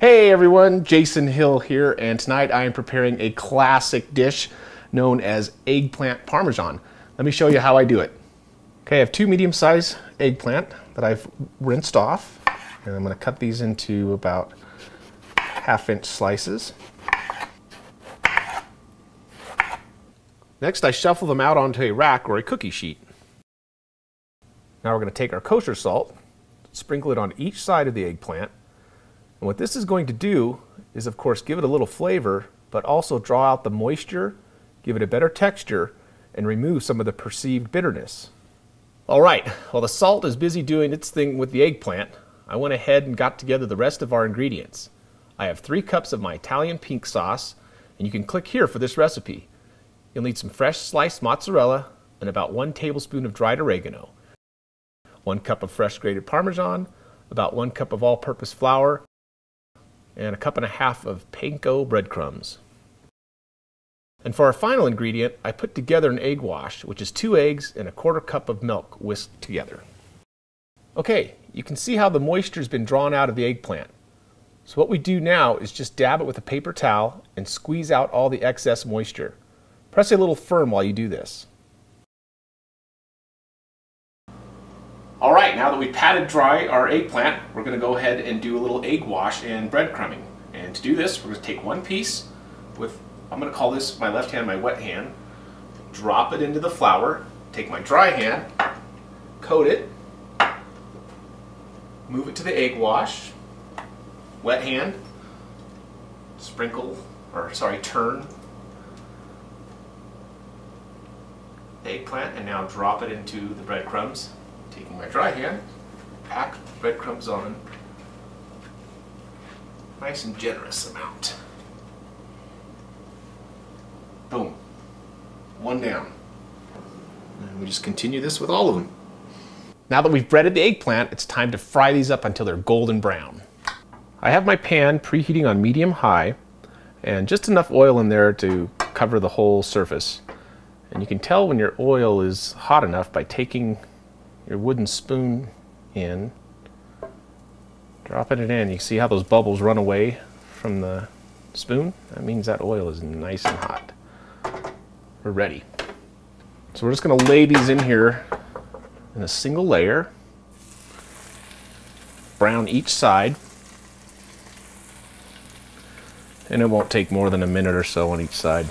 Hey everyone, Jason Hill here, and tonight I am preparing a classic dish known as eggplant parmesan. Let me show you how I do it. Okay, I have two medium-sized eggplant that I've rinsed off, and I'm going to cut these into about half-inch slices. Next, I shuffle them out onto a rack or a cookie sheet. Now we're going to take our kosher salt, sprinkle it on each side of the eggplant. And what this is going to do is, of course, give it a little flavor, but also draw out the moisture, give it a better texture, and remove some of the perceived bitterness. All right, while the salt is busy doing its thing with the eggplant, I went ahead and got together the rest of our ingredients. I have 3 cups of my Italian pink sauce, and you can click here for this recipe. You'll need some fresh sliced mozzarella and about 1 tablespoon of dried oregano, 1 cup of fresh grated Parmesan, about 1 cup of all-purpose flour, and 1.5 cups of panko breadcrumbs. And for our final ingredient, I put together an egg wash, which is 2 eggs and 1/4 cup of milk whisked together. Okay, you can see how the moisture has been drawn out of the eggplant. So what we do now is just dab it with a paper towel and squeeze out all the excess moisture. Press a little firm while you do this. All right, now that we've patted dry our eggplant, we're going to go ahead and do a little egg wash and breadcrumbing. And to do this, we're going to take one piece with, I'm going to call this my left hand, my wet hand, drop it into the flour, take my dry hand, coat it, move it to the egg wash, wet hand, turn the eggplant, and now drop it into the breadcrumbs. Taking my dry hand, pack breadcrumbs on, nice and generous amount. Boom, 1 down. And we just continue this with all of them. Now that we've breaded the eggplant, it's time to fry these up until they're golden brown. I have my pan preheating on medium-high, and just enough oil in there to cover the whole surface. And you can tell when your oil is hot enough by taking your wooden spoon in, dropping it in. You see how those bubbles run away from the spoon? That means that oil is nice and hot. We're ready. So we're just going to lay these in here in a single layer, brown each side, and it won't take more than a minute or so on each side.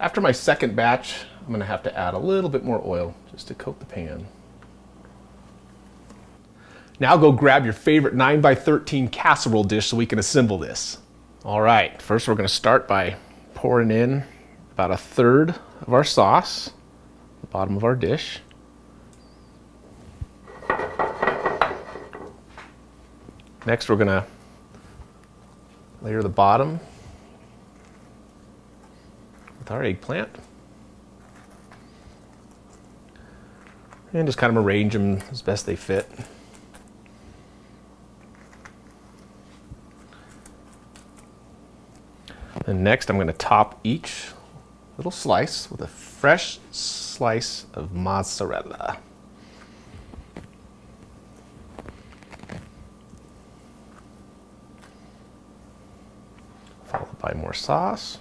After my second batch, I'm going to have to add a little bit more oil just to coat the pan. Now go grab your favorite 9x13 casserole dish so we can assemble this. All right, first we're going to start by pouring in about 1/3 of our sauce, the bottom of our dish. Next we're going to layer the bottom with our eggplant. And just kind of arrange them as best they fit. And next I'm going to top each little slice with a fresh slice of mozzarella. Followed by more sauce.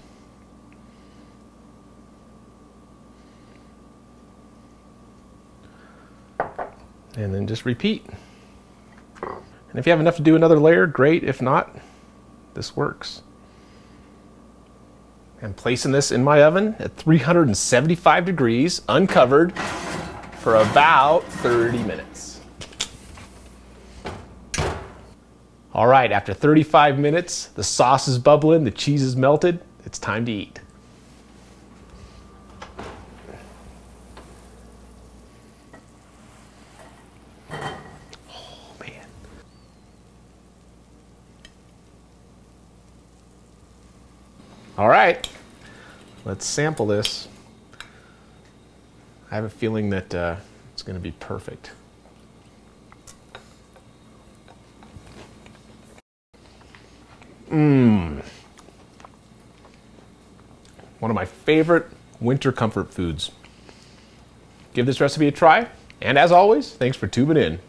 And then just repeat. And if you have enough to do another layer, great. If not, this works. I'm placing this in my oven at 375 degrees, uncovered, for about 30 minutes. All right, after 35 minutes, the sauce is bubbling, the cheese is melted. It's time to eat. All right, let's sample this. I have a feeling that it's going to be perfect. one of my favorite winter comfort foods. Give this recipe a try, and as always, thanks for tuning in.